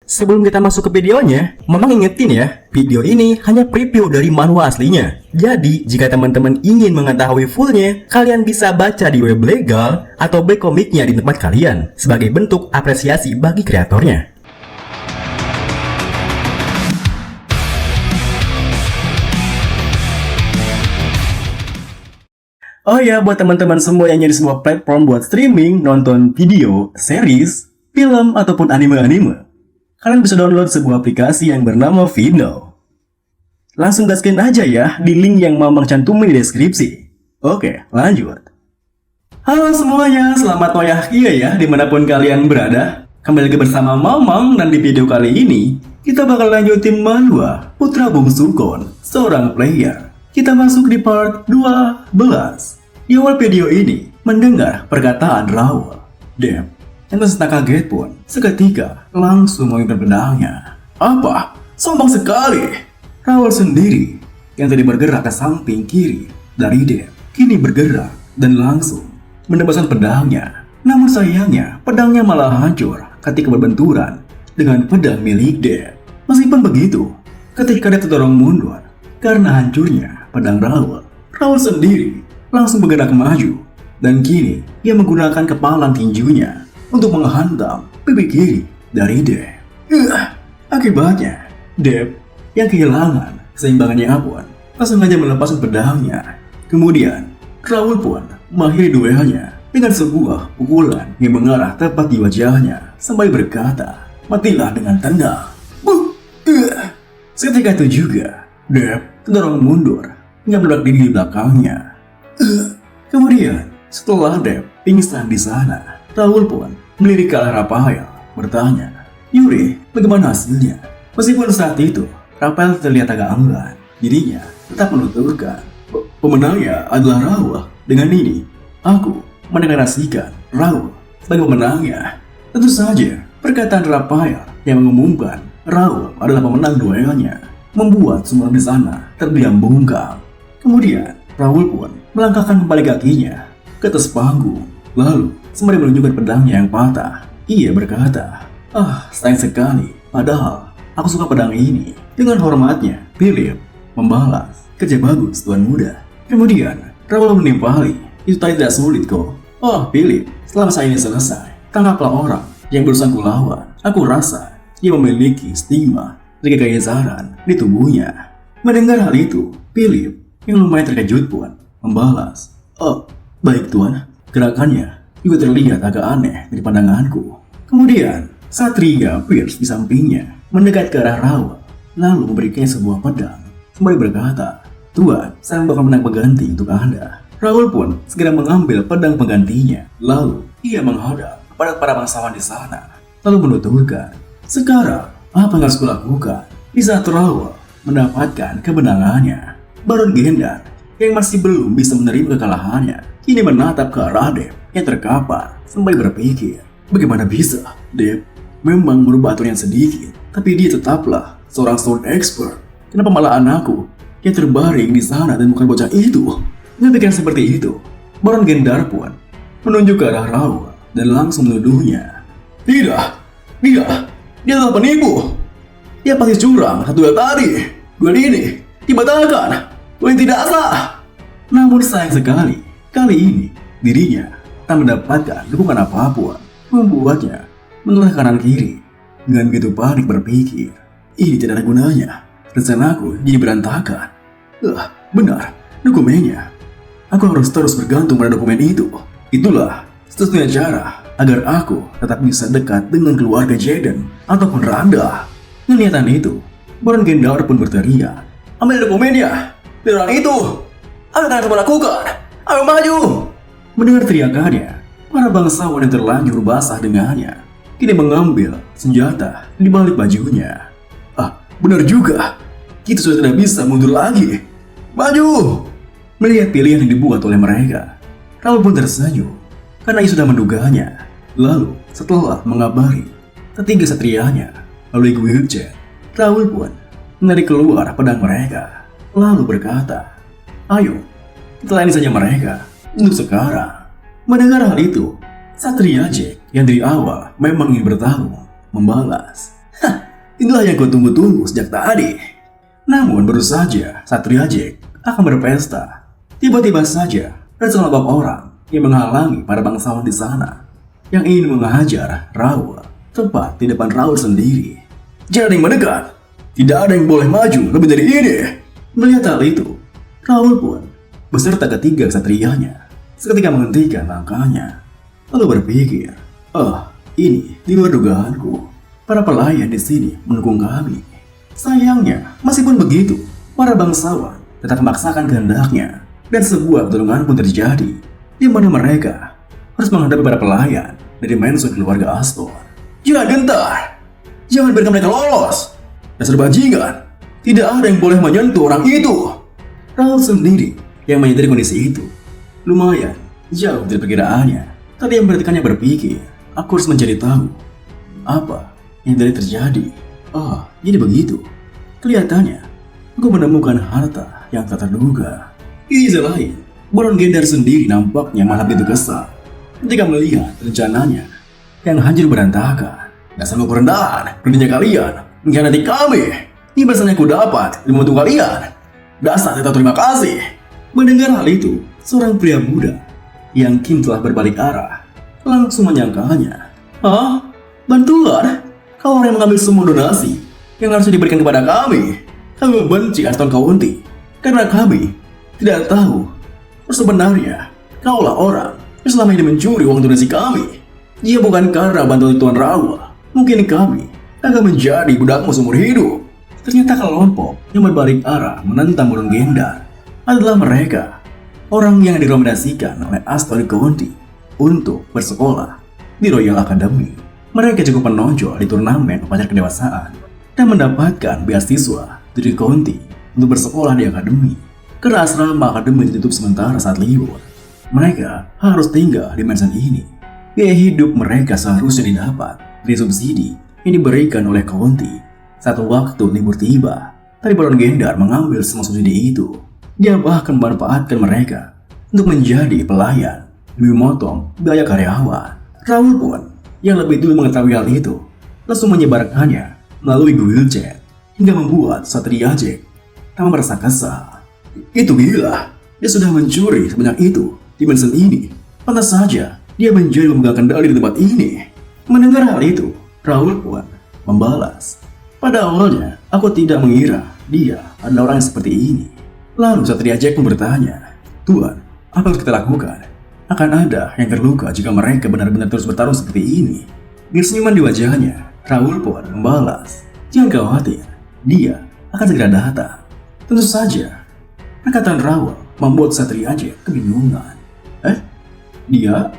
Sebelum kita masuk ke videonya, Mamang ingetin ya, video ini hanya preview dari manhwa aslinya. Jadi, jika teman-teman ingin mengetahui fullnya, kalian bisa baca di web legal atau back komiknya di tempat kalian, sebagai bentuk apresiasi bagi kreatornya. Oh ya, buat teman-teman semua yang nyari sebuah platform buat streaming, nonton video, series, film, ataupun anime-anime, kalian bisa download sebuah aplikasi yang bernama Vino. Langsung gaskin aja ya di link yang Mamang cantumin di deskripsi. Oke, lanjut. Halo semuanya, selamat wayahkia ya dimanapun kalian berada. Kembali lagi bersama Mamang, dan di video kali ini kita bakal lanjutin manhwa Putra Bungsu Gon, seorang player. Kita masuk di part 12. Di awal video ini mendengar perkataan Raul. Damn. Yang tak kaget pun, seketika langsung mengikat pedangnya. Apa? Sombong sekali! Raul sendiri, yang tadi bergerak ke samping kiri dari Dev, kini bergerak dan langsung menembaskan pedangnya. Namun sayangnya, pedangnya malah hancur ketika berbenturan dengan pedang milik Dev. Meskipun begitu, ketika Dev terdorong mundur karena hancurnya pedang Raul, Raul sendiri langsung bergerak maju. Dan kini, ia menggunakan kepalan tinjunya untuk menghantam pipi kiri dari Dev. Akibatnya, Dev yang kehilangan keseimbangannya pun langsung saja melepaskan pedangnya. Kemudian, Raul pun mengakhiri duelnya dengan sebuah pukulan yang mengarah tepat di wajahnya sambil berkata, "Matilah dengan tenang." Seketika itu juga, Dev terdorong mundur hingga meledak diri di belakangnya. Kemudian, setelah Dev pingsan di sana, Raul pun melirik ke arah Raphael, bertanya, "Yuri, bagaimana hasilnya?" Meskipun saat itu, Raphael terlihat agak enggan, dirinya tetap menuturkan, "Pemenangnya adalah Raul. Dengan ini, aku mendeklarasikan Raul sebagai pemenangnya." Tentu saja, perkataan Raphael yang mengumumkan Raul adalah pemenang duelnya membuat semua di sana terdiam bungkam. Kemudian, Raul pun melangkahkan kembali kakinya ke atas panggung, lalu sembari menunjukkan pedangnya yang patah. Ia berkata, sayang sekali, padahal aku suka pedang ini." Dengan hormatnya, Philip membalas, "Kerja bagus, Tuan Muda." Kemudian, Raul menimpali, "Itu tadi tidak sulit kok." Philip, setelah masa ini selesai, tangkaplah orang yang berusaha kulawan. Aku rasa ia memiliki stigma dari kekaisaran di tubuhnya." Mendengar hal itu, Philip yang lumayan terkejut pun membalas, "Baik Tuan." Gerakannya juga terlihat agak aneh dari pandanganku. Kemudian, Satria Pierce di sampingnya mendekat ke arah Raul, lalu memberikannya sebuah pedang, sembari berkata, "Tuan, saya bakal menang pengganti untuk Anda." Raul pun segera mengambil pedang penggantinya, lalu ia menghadap kepada para bangsawan di sana, lalu menuturkan, "Sekarang, apa yang harus kulakukan?" Di saat Raul mendapatkan kemenangannya, Baron Gendar yang masih belum bisa menerima kekalahannya kini menatap ke arah Dev yang terkapar sambil berpikir, bagaimana bisa Dev memang merubah aturan sedikit, tapi dia tetaplah seorang stone expert. Kenapa malah anakku yang terbaring di sana dan bukan bocah itu? Dengan pikiran seperti itu, Baron Gendar pun menunjuk ke arah Raul dan langsung menuduhnya. Tidak, dia adalah penipu. Dia pasti curang satu duel tadi. Duel ini dibatalkan. Duel yang tidak sah. Namun sayang sekali, kali ini dirinya tak mendapatkan dukungan apapun, membuatnya menoleh kanan kiri. Dengan begitu panik berpikir, ini tidak ada gunanya. Rencanaku jadi berantakan. Benar, dokumennya. Aku harus terus bergantung pada dokumen itu. Itulah satu-satunya cara agar aku tetap bisa dekat dengan keluarga Jaden ataupun Randa. Dengan niatan itu, Baron Gendar pun berteriak, "Ambil dokumennya! Orang itu! Apa yang kamu lakukan? Ayo maju!" Mendengar teriakannya, para bangsawan yang terlanjur basah dengannya kini mengambil senjata di balik bajunya. Benar juga, kita sudah tidak bisa mundur lagi. Maju! Melihat pilihan yang dibuat oleh mereka, Raul pun tersenyum karena ia sudah menduganya. Lalu, setelah mengabari ketiga satrianya melalui wheelchair, Raul pun menarik keluar pedang mereka, lalu berkata, "Ayo, kita layani saja mereka untuk sekarang." Mendengar hal itu, Satria Jack yang dari awal memang ingin bertarung membalas, Inilah yang kau tunggu-tunggu sejak tadi. Namun baru saja Satria Jack akan berpesta, tiba-tiba saja ada sekelompok orang yang menghalangi para bangsawan di sana yang ingin menghajar Raul tepat di depan Raul sendiri. Jangan ada yang mendekat. Tidak ada yang boleh maju lebih dari ini. Melihat hal itu, Raul pun beserta ketiga kesatrianya seketika menghentikan langkahnya, lalu berpikir, ini di luar dugaanku. Para pelayan di sini mendukung kami. Sayangnya, meskipun begitu, para bangsawan tetap memaksakan kehendaknya, dan sebuah pertarungan pun terjadi, di mana mereka harus menghadapi para pelayan dari Mansion keluarga Aston. Jangan gentar, jangan biarkan mereka lolos. Dasar bajingan, tidak ada yang boleh menyentuh orang itu. Raul sendiri yang menyadari kondisi itu lumayan jauh dari perkiraannya. Tadi yang berartikannya berpikir, aku harus mencari tahu apa yang tadi terjadi. Jadi begitu. Kelihatannya aku menemukan harta yang tak terduga. Di sisi lain, Baron Gendar sendiri nampaknya malah begitu kesal ketika melihat rencananya yang hancur berantakan. Dasar kerendahan, beraninya kalian mengkhianati kami. Ini balasannya aku dapat dari membantu kalian. Dasar tidak terima kasih. Mendengar hal itu, seorang pria muda yang kini telah berbalik arah langsung menyangkalnya. Bantuan? Kau orang yang mengambil semua donasi yang harus diberikan kepada kami. Kami membenci Aston County karena kami tidak tahu sebenarnya kaulah orang yang selama ini mencuri uang donasi kami. Jika bukan karena bantuan Tuan Raul, mungkin kami akan menjadi budakmu seumur hidup. Ternyata kelompok yang berbalik arah menentang Baron Gendar adalah mereka, orang yang direkomendasikan oleh Aston County untuk bersekolah di Royal Academy. Mereka cukup menonjol di turnamen upacara kedewasaan dan mendapatkan beasiswa dari County untuk bersekolah di akademi. Karena asrama akademi ditutup sementara saat libur, mereka harus tinggal di mansion ini. Biaya hidup mereka seharusnya didapat dari subsidi yang diberikan oleh County. Satu waktu libur tiba, tapi Baron Gendar mengambil semua subsidi itu. Dia bahkan memanfaatkan mereka untuk menjadi pelayan demi memotong biaya karyawan. Raul pun yang lebih dulu mengetahui hal itu langsung menyebarkannya melalui Google Chat hingga membuat Satria Jack tambah merasa kesal. Itu gila, dia sudah mencuri sebanyak itu di mansion ini. Pantas saja dia menjadi pemegang kendali di tempat ini. Mendengar hal itu, Raul pun membalas, pada awalnya aku tidak mengira dia adalah orang yang seperti ini. Lalu Satria Jack pun bertanya, Tuan, apa yang harus kita lakukan? Akan ada yang terluka jika mereka benar-benar terus bertarung seperti ini. Dengan senyuman di wajahnya, Raul pun membalas, jangan khawatir, dia akan segera datang. Tentu saja, perkataan Raul membuat Satria Jack kebingungan. Dia?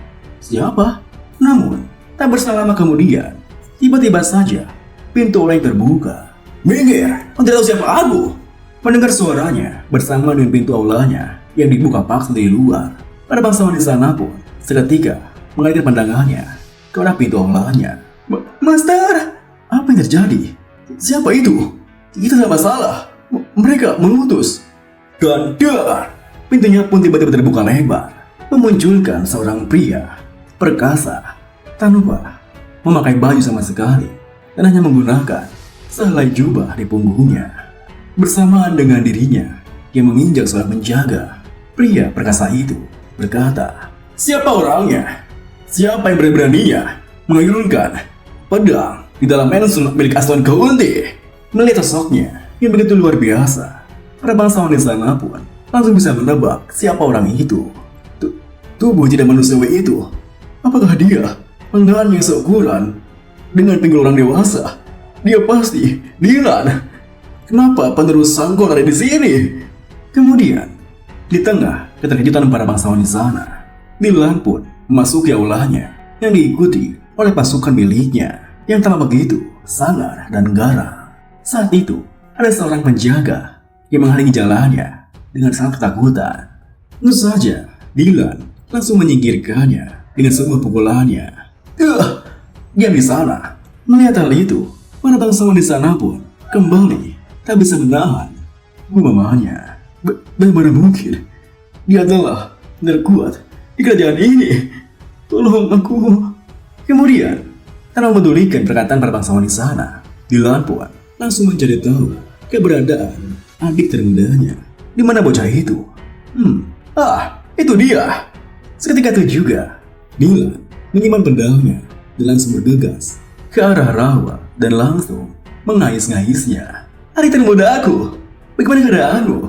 Siapa? Namun, tak berselang lama kemudian, tiba-tiba saja pintu oleng terbuka. Minggir, kau tidak tahu siapa aku? Mendengar suaranya bersama dengan pintu aulanya yang dibuka paksa dari luar, para bangsawan di sana pun seketika mengalihkan pandangannya ke arah pintu aulanya. Master, apa yang terjadi? Siapa itu? Kita tidak masalah. Mereka mengutus. Gandar. Pintunya pun tiba-tiba terbuka lebar, memunculkan seorang pria perkasa tanpa memakai baju sama sekali dan hanya menggunakan sehelai jubah di punggungnya. Bersamaan dengan dirinya yang menginjak seorang penjaga, pria perkasa itu berkata, siapa orangnya? Siapa yang berani-beraninya mengayunkan pedang di dalam mansion milik Aston County? Melihat sosoknya yang begitu luar biasa, para bangsawan di sana pun langsung bisa menebak siapa orang itu. Tubuh tidak manusiawi itu, apakah dia penggalan yang seukuran dengan pinggul orang dewasa? Dia pasti Dylan. Kenapa penerus Sangkor ada di sini? Kemudian, di tengah keterkejutan para bangsawan di sana, Dylan pun memasuki aulanya yang diikuti oleh pasukan miliknya yang tampak begitu sangar dan garang. Saat itu, ada seorang penjaga yang menghalangi jalannya dengan sangat ketakutan. Tentu saja, Dylan langsung menyingkirkannya dengan sebuah pukulannya. Diam di sana. Melihat hal itu, para bangsawan di sana pun kembali tak bisa menahan mamanya. Bagaimana mungkin? Dia adalah terkuat di kerajaan ini. Tolong aku. Kemudian, tanpa memedulikan perkataan para bangsawan di sana, Dilan pun langsung mencari tahu keberadaan adik termudanya. Di mana bocah itu? Itu dia. Seketika itu juga, Dilan menyimpan pedangnya dan langsung bergegas ke arah rawa dan langsung mengais-ngaisnya. Adik termuda aku, bagaimana keadaanmu?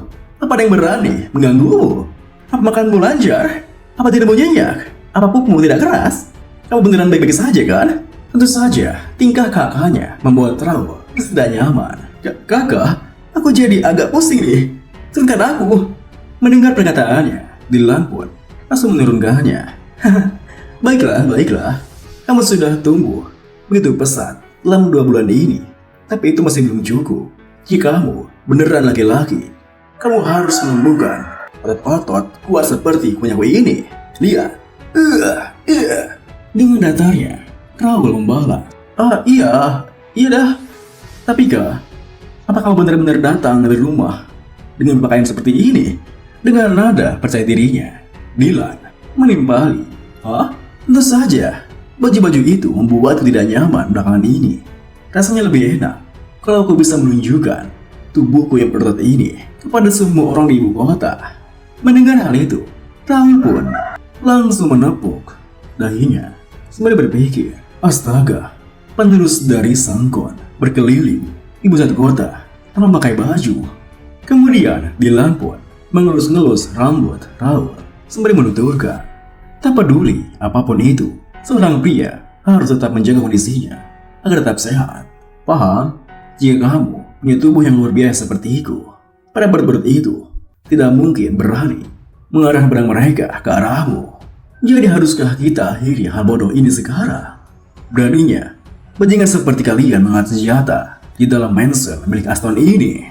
Apa ada yang berani mengganggumu? Apa makanmu lancar? Apa tidak mau nyenyak? Apa pupmu tidak keras? Kamu beneran baik-baik saja kan? Tentu saja, tingkah kakaknya membuat Raul tidak nyaman. Kakak, aku jadi agak pusing nih. Turunkan aku. Mendengar perkataannya, Dilan pun langsung menurunkannya. Baiklah. Kamu sudah tumbuh begitu pesat dalam 2 bulan ini. Tapi itu masih belum cukup. Jika kamu beneran laki-laki, kamu harus menumbuhkan otot-otot kuat seperti punyaku ini. Lihat. Dengan datarnya, Raul membalas. Iya dah. Tapi Kak, apa kamu benar-benar datang dari rumah dengan pakaian seperti ini? Dengan nada percaya dirinya, Dilan menimpali. Tentu saja, baju-baju itu membuatku tidak nyaman belakangan ini. Rasanya lebih enak kalau aku bisa menunjukkan tubuhku yang berotot ini kepada semua orang di ibu kota. Mendengar hal itu, Raul pun langsung menepuk dahinya sembari berpikir, astaga, penerus dari Sangkon berkeliling ibu satu kota tanpa memakai baju. Kemudian Dilan pun mengelus-ngelus rambut Raul sembari menuturkan, tak peduli apapun itu, seorang pria harus tetap menjaga kondisinya agar tetap sehat. Paham? Jika kamu punya tubuh yang luar biasa sepertiku, pada perut-perut itu tidak mungkin berani mengarahkan pedang mereka ke arahmu. Jadi haruskah kita akhiri hal bodoh ini sekarang? Beraninya bajingan seperti kalian mengangkat senjata di dalam mansion milik Aston ini.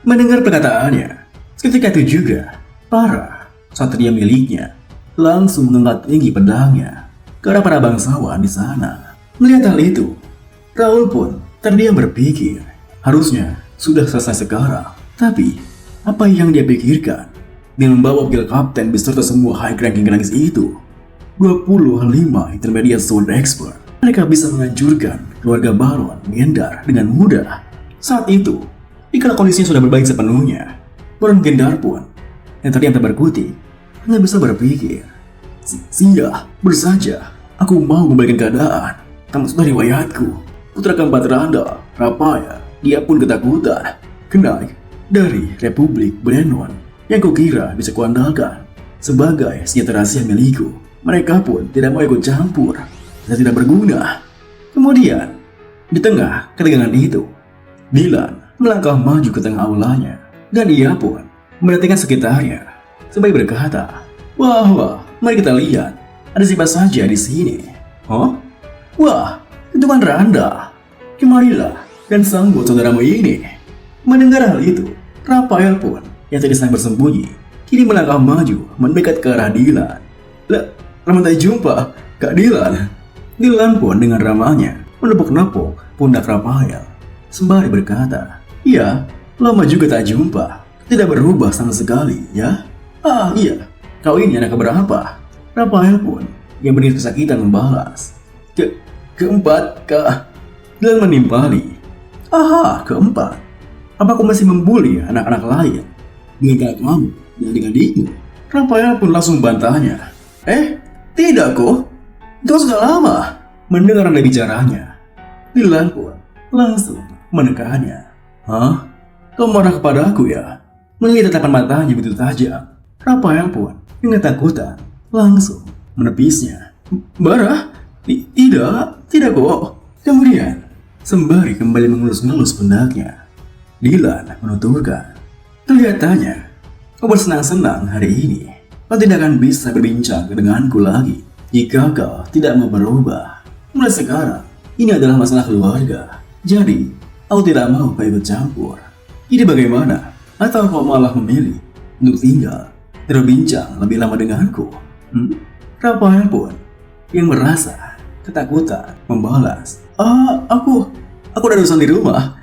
Mendengar perkataannya, seketika itu juga para satria miliknya langsung mengangkat tinggi pedangnya ke arah para bangsawan di sana. Melihat hal itu, Raul pun terdiam berpikir, harusnya sudah selesai sekarang. Tapi apa yang dia pikirkan dengan membawa wakil kapten beserta semua high ranking gadis itu? 25 intermediate sword expert. Mereka bisa menghancurkan keluarga Baron Gendar dengan mudah. Saat itu, jika kondisinya sudah berbaik sepenuhnya, Baron Gendar pun yang terdiam tak berkutik hanya bisa berpikir, Sia, bersaja, aku mau kembalikan keadaan. Tamat sudah riwayatku. Putra keempat Randa, Rapaya, dia pun ketakutan. Kenaik dari Republik Brenon yang kukira bisa kuandalkan sebagai senjata rahasia milikku. Mereka pun tidak mau ikut campur dan tidak berguna. Kemudian, di tengah ketegangan itu, Dilan melangkah maju ke tengah aulanya dan ia pun memperhatikan sekitarnya sambil berkata, Wah, mari kita lihat ada siapa saja di sini. Wah, itu kan Randa. Kemarilah dan sambut saudaramu ini. Mendengar hal itu, Rafael pun yang tadi sedang bersembunyi kini melangkah maju mendekat ke arah Dilan. Lama tak jumpa, Kak Dilan. Dilan pun dengan ramahnya menepuk-nepuk pundak Rafael sembari berkata, Iya, lama juga tak jumpa. Tidak berubah sama sekali, ya? Iya, kau ini anak keberapa? Rafael pun yang benar kesakitan membalas, Keempat, Kak. Dilan menimpali. Keempat. Apa kau masih membuli anak-anak lain dengan kakak kamu dan adik-adikmu? Rafael pun langsung bantahnya. Tidak kok. Itu sudah lama. Mendengar anda bicaranya, Dilan pun langsung menekannya. Kau marah kepada aku ya? Melihat tatapan matanya begitu tajam, Rafael pun dengan ketakutan langsung menepisnya. Marah? Tidak kok. Kemudian, sembari kembali mengelus-ngelus pundaknya, Dilan menuturkan, kelihatannya kau bersenang-senang hari ini. Kau tidak akan bisa berbincang denganku lagi jika kau tidak mau berubah. Mulai sekarang, ini adalah masalah keluarga. Jadi, aku tidak mau kau ikut campur. Jadi bagaimana? Atau kau malah memilih untuk tinggal berbincang lebih lama denganku? Rafael pun yang merasa ketakutan membalas, aku ada urusan di rumah.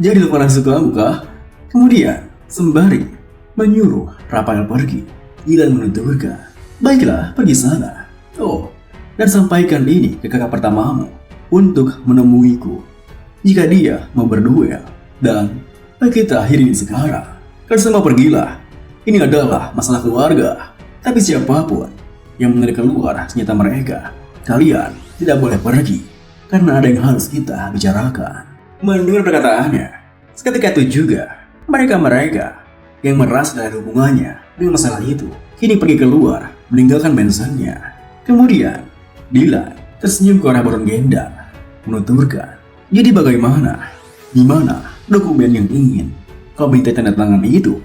Jadi lupakan sesuatu kah? Kemudian, sembari menyuruh Rafael pergi, Dilan menuturkan, baiklah, pergi sana. Dan sampaikan ini ke kakak pertamamu untuk menemuiku. jika dia mau berduel. Dan kita akhirin sekarang. Kalian semua pergilah. Ini adalah masalah keluarga. Tapi siapapun yang menarik keluar senjata mereka, kalian tidak boleh pergi. Karena ada yang harus kita bicarakan. Mendengar perkataannya, seketika itu juga mereka yang merasa ada hubungannya dengan masalah itu kini pergi keluar meninggalkan mansionnya. Kemudian Dylan tersenyum ke arah Baron Gendar menuturkan, jadi bagaimana? Di mana dokumen yang ingin kau minta tanda tangan itu?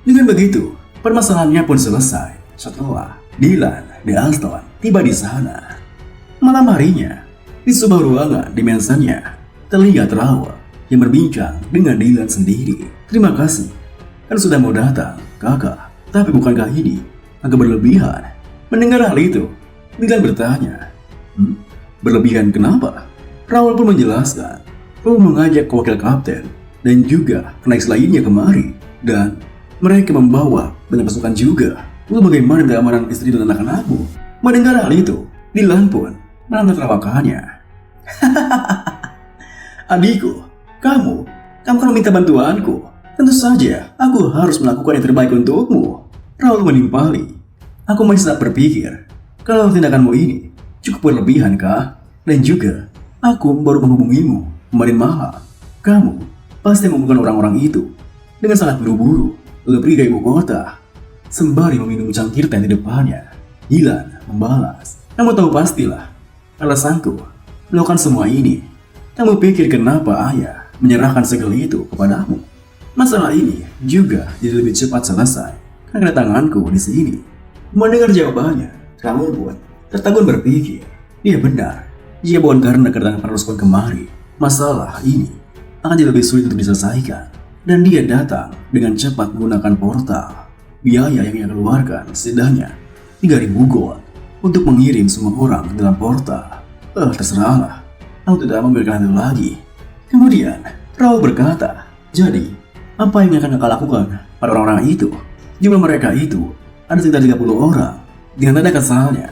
Dengan begitu permasalahannya pun selesai setelah Dylan dan Alston tiba di sana. Malam harinya di sebuah ruangan di mansionnya terlihat Raoul yang berbincang dengan Dylan sendiri. Terima kasih, kan sudah mau datang, kakak. Tapi bukankah ini agak berlebihan? Mendengar hal itu, Dylan bertanya, berlebihan kenapa? Raoul pun menjelaskan, Raoul mengajak wakil kapten dan juga kenaik lainnya kemari. Dan mereka membawa banyak pasukan juga. Lalu bagaimana keamanan istri dan anak-anakmu? Mendengar hal itu, Dylan pun menatap terawakannya. Adikku, kamu kan meminta bantuanku. Tentu saja, aku harus melakukan yang terbaik untukmu. Raoul menimpali. Aku masih tak berpikir kalau tindakanmu ini cukup berlebihan, kah? Dan juga, aku baru menghubungimu kemarin malam. Kamu pasti menghubungkan orang-orang itu dengan sangat buru-buru lalu pergi ke ibu kota sembari meminum cangkir teh di depannya. Dylan membalas, kamu tahu pastilah alasanku melakukan semua ini. Kamu pikir kenapa ayah menyerahkan segel itu kepadamu? Masalah ini juga jadi lebih cepat selesai karena kedatanganku di sini. Mendengar jawabannya, Raoul pun tertegun berpikir, dia benar. Jika bukan karena kedatangan Paraloscon kemari, masalah ini akan jadi lebih sulit untuk diselesaikan. Dan dia datang dengan cepat menggunakan portal. Biaya yang ia keluarkan setidaknya 3.000 gold untuk mengirim semua orang dalam portal. Terserahlah, aku tidak memikirkan itu lagi. Kemudian Raoul berkata, jadi apa yang akan kakak lakukan pada orang-orang itu? Jumlah mereka itu ada sekitar 30 orang. Dengan tanda kesalnya,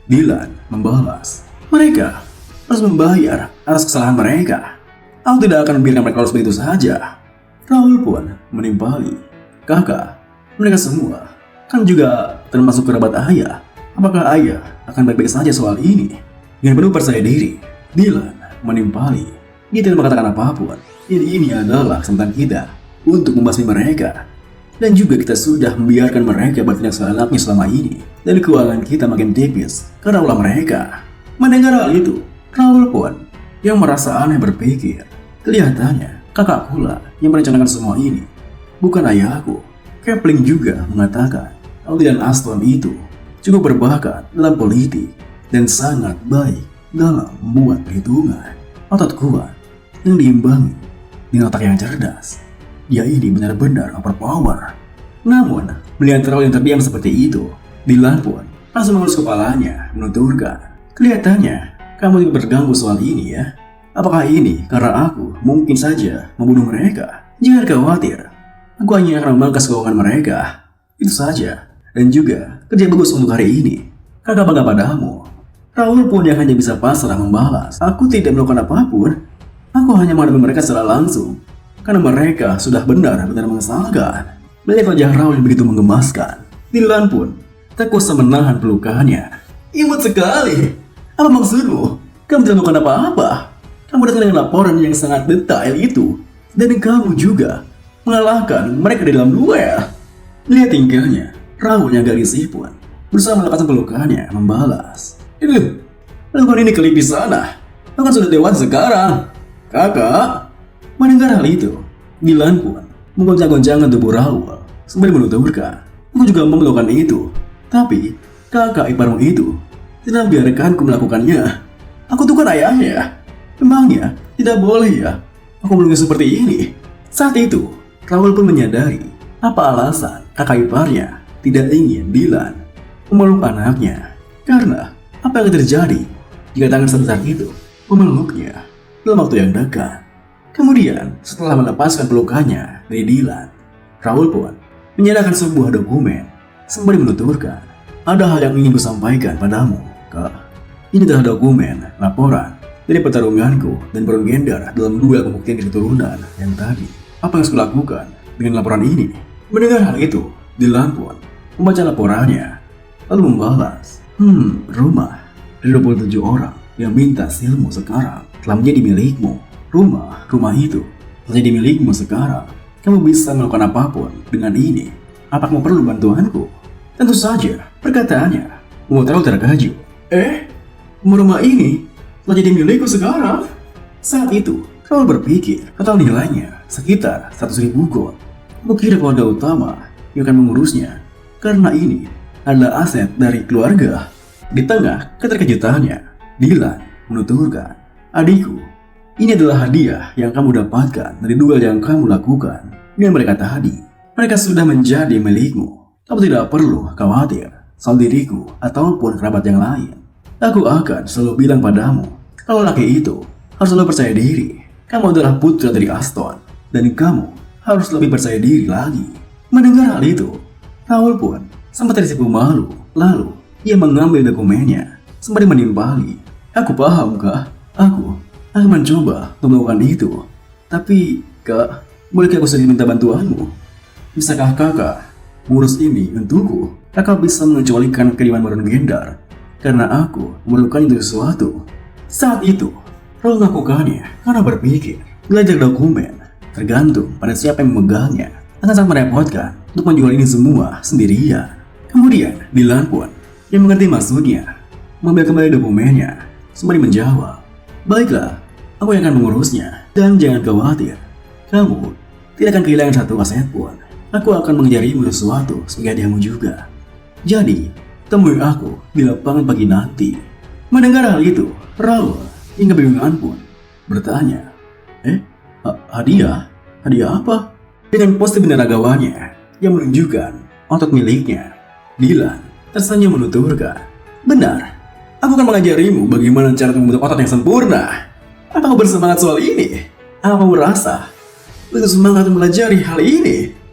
Dylan membalas, mereka harus membayar atas kesalahan mereka. Aku tidak akan membiarkan mereka lolos begitu saja. Raoul pun menimpali, kakak, mereka semua kan juga termasuk kerabat ayah. Apakah ayah akan baik-baik saja soal ini? Dengan penuh percaya diri, Dylan menimpali, dia tidak mengatakan apapun. Jadi ini adalah kesempatan kita untuk membasmi mereka. Dan juga kita sudah membiarkan mereka bertindak seenaknya selama ini. Dan keuangan kita makin tipis karena ulah mereka. Mendengar hal itu, Raoul pun yang merasa aneh berpikir, kelihatannya kakak pula yang merencanakan semua ini, bukan ayahku. Kepling juga mengatakan Aldi dan Aston itu cukup berbakat dalam politik dan sangat baik dalam membuat perhitungan. Otot kuat yang diimbangi dengan otak yang cerdas. Dia ini benar-benar overpower. Namun, melihat Raoul yang terdiam seperti itu, Dylan pun langsung mengelus kepalanya, menuturkan, kelihatannya kamu juga terganggu soal ini ya. Apakah ini karena aku mungkin saja membunuh mereka? Jangan khawatir, aku hanya akan memangkas keuangan mereka. Itu saja. Dan juga kerja bagus untuk hari ini. Kakak bangga padamu. Raoul pun yang hanya bisa pasrah membalas, aku tidak melakukan apapun. Aku hanya menghadapi mereka secara langsung karena mereka sudah benar-benar mengesalkan. Melihat wajah Raoul yang begitu menggemaskan, Dylan pun tak kuasa menahan pelukannya. Imut sekali. Apa maksudmu? Kamu tidak melakukan apa-apa. Kamu datang dengan laporan yang sangat detail itu. Dan kamu juga mengalahkan mereka di dalam duel. Lihat tingkahnya, Raoul yang agak risih pun berusaha melepaskan pelukannya, membalas, lakukan ini kali di sana. Aku kan sudah dewasa sekarang. Kakak. Mendengar hal itu, Dylan pun menggoncang-goncangkan tubuh Raoul sembari menuturkan, aku juga mau melakukan itu. Tapi kakak iparmu itu tidak biarkanku melakukannya. Aku tuh kan ayahnya. Memangnya tidak boleh ya aku melakukan seperti ini? Saat itu, Raoul pun menyadari apa alasan kakak iparnya tidak ingin Dylan memeluk anaknya. Karena apa yang terjadi jika tangan sebesar itu memeluknya dalam waktu yang dekat. Kemudian, setelah melepaskan pelukannya dari Dylan, Raoul pun menyerahkan sebuah dokumen sembari menuturkan, ada hal yang ingin kusampaikan padamu, Kak. Ini adalah dokumen laporan dari pertarunganku dan Brongendar dalam duel pembuktian keturunan yang tadi. Apa yang harus kulakukan dengan laporan ini? Mendengar hal itu, Dilan pun membaca laporannya, lalu membalas, rumah dari 27 orang yang minta silmu sekarang telah menjadi milikmu. Rumah itu telah jadi milikmu sekarang. Kamu bisa melakukan apapun dengan ini. Apa kamu perlu bantuanku? Tentu saja, perkataannya membuat Raul terkejut. Rumah ini telah jadi milikku sekarang? Saat itu, Raul berpikir total nilainya sekitar 100.000 gold. Aku kira keluarga utama yang akan mengurusnya, karena ini adalah aset dari keluarga. Di tengah keterkejutannya, Dilan menuturkan, adikku, ini adalah hadiah yang kamu dapatkan dari duel yang kamu lakukan dengan mereka tadi. Mereka sudah menjadi milikmu. Kamu tidak perlu khawatir soal diriku ataupun kerabat yang lain. Aku akan selalu bilang padamu, kalau laki itu harus selalu percaya diri. Kamu adalah putra dari Aston, dan kamu harus lebih percaya diri lagi. Mendengar hal itu, Raul pun sempat tersipu malu. Lalu, ia mengambil dokumennya sembari menimpali. Aku paham, Kak. Aku akan mencoba untuk melakukan itu. Tapi, Kak, bolehkah aku sedikit minta bantuanmu? Bisakah kakak mengurus ini untukku? Kakak bisa mengecualikan kiriman Brongendar karena aku memerlukannya untuk sesuatu. Saat itu, Raul melakukannya karena berpikir belajar dokumen tergantung pada siapa yang memegangnya akan sangat merepotkan untuk menjual ini semua sendirian. Kemudian, Dilan pun yang mengerti maksudnya mengambil kembali dokumennya sembari menjawab, baiklah, aku yang akan mengurusnya dan jangan khawatir. Kamu tidak akan kehilangan satu aset pun. Aku akan mengajarimu sesuatu sebagai hadiahmu juga. Jadi, temui aku di lapangan pagi nanti. Mendengar hal itu, Raul yang kebingungan pun bertanya, hadiah? Hadiah apa? Dengan pose binaragawannya yang menunjukkan otot miliknya, Dilan tersenyum menuturkan, benar, aku akan mengajarimu bagaimana cara membentuk otot yang sempurna. Apa kau bersemangat soal ini? Apa kamu merasa begitu semangat mempelajari hal ini?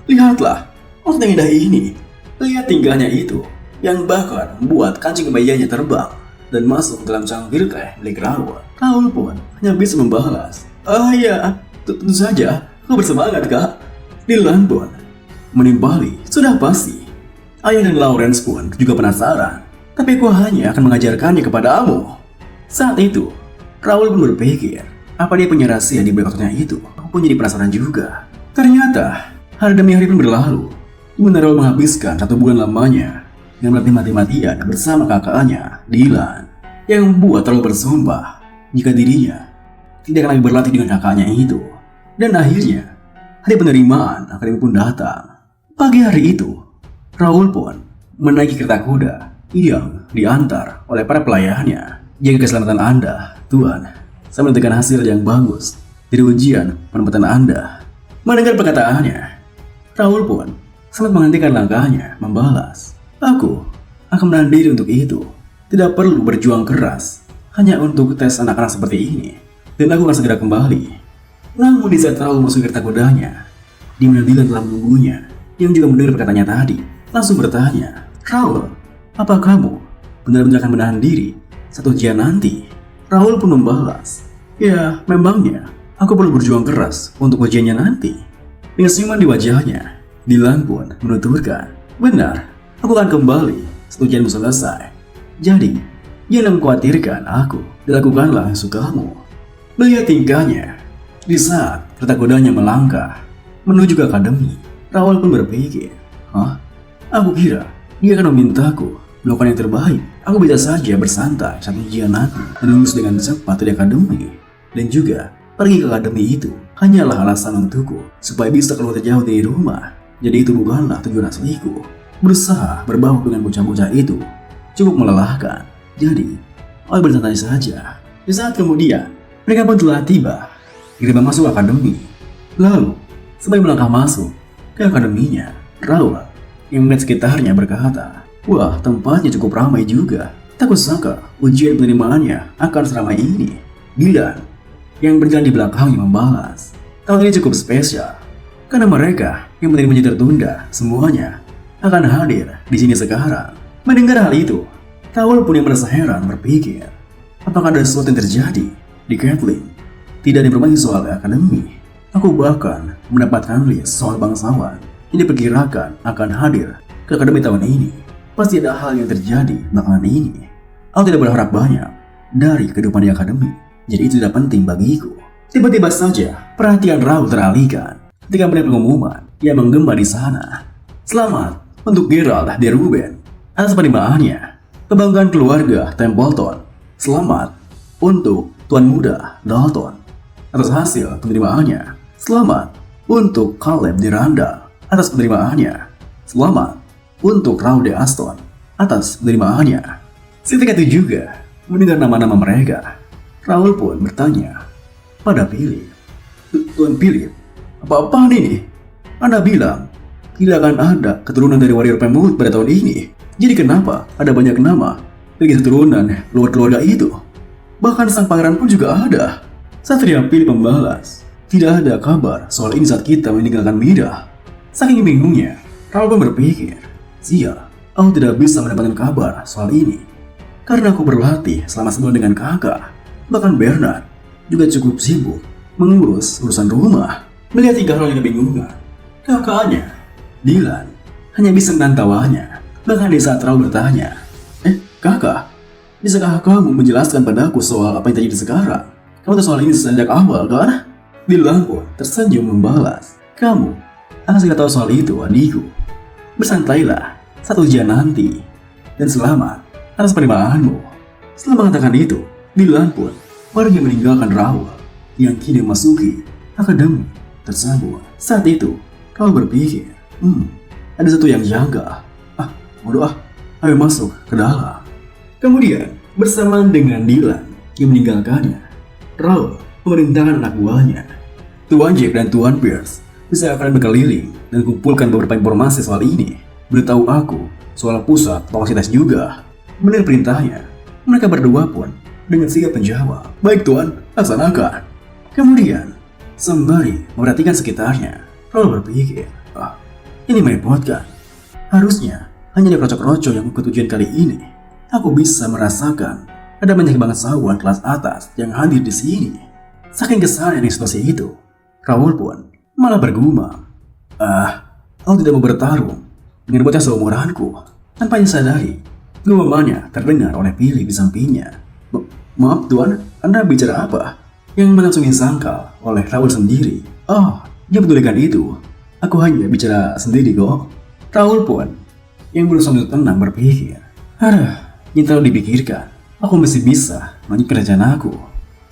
Lihatlah otot yang indah ini. Lihat tingkahnya itu yang bahkan membuat kancing kebayanya terbang dan masuk dalam cangkir teh milik Raul. Raul pun hanya bisa membalas, ya, tentu saja, kau bersemangat, Kak. Dilan pun menimpali, sudah pasti. Ayah dan Lawrence pun juga penasaran, tapi aku hanya akan mengajarkannya kepadamu. Saat itu, Raul pun berpikir, apa dia punya rahasia di balik ototnya itu? Aku pun jadi penasaran juga. Ternyata, hari demi hari pun berlalu. Dimana Raul menghabiskan 1 bulan lamanya dengan berlatih mati-matian bersama kakaknya, Dilan, yang membuat Raul bersumpah jika dirinya tidak akan lagi berlatih dengan kakaknya itu. Dan akhirnya, hari penerimaan akademi pun datang. Pagi hari itu, Raul pun menaiki kereta kuda yang diantar oleh para pelayannya. Jaga keselamatan Anda, Tuan. Saya menentukan hasil yang bagus dari ujian penempatan Anda. Mendengar perkataannya, Raul pun sempat menghentikan langkahnya, membalas, aku akan menahan diri untuk itu. Tidak perlu berjuang keras hanya untuk tes anak-anak seperti ini. Dan aku akan segera kembali. Namun di saat Raul masuk kereta kudanya, di mana Dilan telah menunggunya, yang juga mendengar perkataannya tadi, langsung bertanya, Raul, apa kamu benar-benar akan menahan diri satu ujian nanti? Raul pun membalas, ya memangnya aku perlu berjuang keras untuk ujiannya nanti. Dengan senyuman di wajahnya, Dilan pun menuturkan, benar, aku akan kembali setelah ujianmu selesai. Jadi, jangan mengkhawatirkan aku, dilakukanlah yang sukamu. Melihat tingkahnya, di saat kereta kudanya melangkah menuju ke akademi, Raul pun berpikir, aku kira dia akan memintaku melakukan yang terbaik. Aku bisa saja bersantai saat ujian nanti dan lulus dengan cepat di akademi. Dan juga, pergi ke akademi itu hanyalah alasan untukku supaya bisa keluar jauh dari rumah. Jadi itu bukanlah tujuan asliku. Berusaha berbaur dengan bocah-bocah itu cukup melelahkan. Jadi, Raul bersantai saja. Di saat kemudian, mereka pun telah tiba di gerbang masuk akademi. Lalu, sembari melangkah masuk ke akademinya, Raul yang melihat sekitarnya berkata, wah, tempatnya cukup ramai juga. Tak kusangka ujian penerimaannya akan seramai ini. Dilan yang berjalan di belakangnya membalas, tahun ini cukup spesial karena mereka yang penerimanya tertunda semuanya akan hadir di sini sekarang. Mendengar hal itu, Raul pun yang merasa heran berpikir, Apakah ada sesuatu yang terjadi di Kathleen? Tidak ada informasi soal akademi. Aku bahkan mendapatkan list soal bangsawan yang diperkirakan akan hadir ke akademi tahun ini. Pasti ada hal yang terjadi belakangan ini. Aku tidak berharap banyak dari kehidupan di akademi, jadi itu tidak penting bagiku. Tiba-tiba saja perhatian Raul teralihkan ketika melihat pengumuman yang menggema di sana. Selamat untuk Gerald de Ruben atas penerimaannya. Kebanggaan keluarga Templeton. Selamat untuk Tuan Muda Dalton atas hasil penerimaannya. Selamat untuk Caleb de Randall atas penerimaannya. Selamat untuk Raul de Aston atas penerimaannya. Seketika itu juga mendengar nama-nama mereka. Raul pun bertanya pada Philip, Tuan Philip, apa-apaan ini? Anda bilang tidak akan ada keturunan dari warrior Pembut pada tahun ini. Jadi kenapa ada banyak nama dari keturunan luar keluarga itu? Bahkan sang pangeran pun juga ada. Satria Philip membalas, tidak ada kabar soal ini saat kita meninggalkan Mida. Saking bingungnya, Raul pun berpikir, sial, aku tidak bisa mendapatkan kabar soal ini karena aku berlatih selama sebulan dengan kakak. Bahkan Bernard juga cukup sibuk mengurus urusan rumah. Melihat tiga orang yang kebingungan, kakaknya Dylan hanya bisa menahan tawanya. Bahkan di saat Raul bertanya, kakak, bisakah kamu menjelaskan padaku soal apa yang terjadi sekarang? Kamu tahu soal ini sejak awal kan? Dylan pun tersenyum membalas, kamu akan segera tahu soal itu, adikku. Bersantailah saat ujian nanti, dan selamat atas penerimaanmu. Setelah mengatakan itu, Dylan pun pergi meninggalkan Raul yang kini memasuki akademi tersebut. Saat itu, Raul berpikir, ada satu yang janggal. Bodoh, ayo masuk ke dalam. Kemudian, bersamaan dengan Dylan yang meninggalkannya, Raul memerintahkan anak buahnya, Tuan Jack dan Tuan Pierce, bisa akan berkeliling dan kumpulkan beberapa informasi soal ini. Beritahu aku soal pusat lokasitas juga. Mendengar perintahnya, mereka berdua pun dengan sigap menjawab, baik tuan, laksanakan. Kemudian, sembari memperhatikan sekitarnya, Raul berpikir, ini merepotkan. Harusnya hanya ada rocok-rocok yang ikut ujian kali ini. Aku bisa merasakan ada banyak bangsawan kelas atas yang hadir di sini. Saking kesannya di situasi itu, Raul pun malah bergumam, aku tidak mau bertarung dengan bocah seumuranku. Tanpa sadari, gumamannya terdengar oleh Philip di sampingnya. Maaf tuan, Anda bicara apa? Yang melangsungin sangkal oleh Raul sendiri. Dia pedulikan itu. Aku hanya bicara sendiri kok. Raul pun yang berusaha untuk tenang berpikir, yang terlalu dipikirkan. Aku masih bisa melanjutkan rencanaku.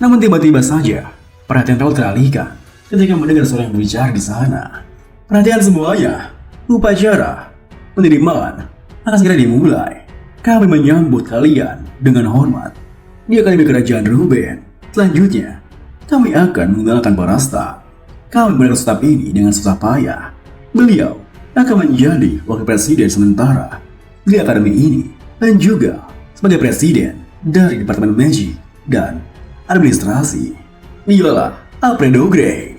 Namun tiba-tiba saja perhatian Raul teralihkan ketika mendengar suara yang berbicara di sana. Perhatian semuanya, upacara penerimaan akan segera dimulai. Kami menyambut kalian dengan hormat di Akademi Kerajaan Ruben. Selanjutnya, kami akan mengenalkan para staf. Kami menerima staf ini dengan susah payah. Beliau akan menjadi wakil presiden sementara di akademi ini dan juga sebagai presiden dari Departemen Magic dan Administrasi. Ialah Alfredo Gray.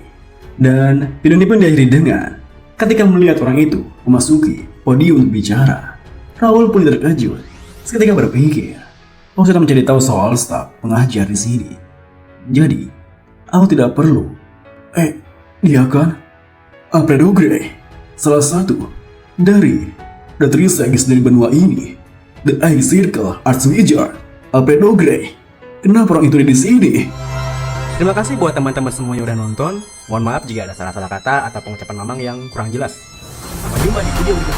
Dan video ini pun diakhiri dengan ketika melihat orang itu memasuki podium untuk bicara. Raul pun terkejut seketika berpikir, aku sudah mencari tahu soal staf pengajar di sini. Jadi, aku tidak perlu. Dia kan Alfredo Gray, salah satu dari The Three Sages dari benua ini, The Ice Circle Archwizard. Alfredo Gray, kenapa orang itu ada di sini? Terima kasih buat teman-teman semua yang udah nonton. Mohon maaf jika ada salah-salah kata atau pengucapan Mamang yang kurang jelas. Sampai jumpa di video berikutnya.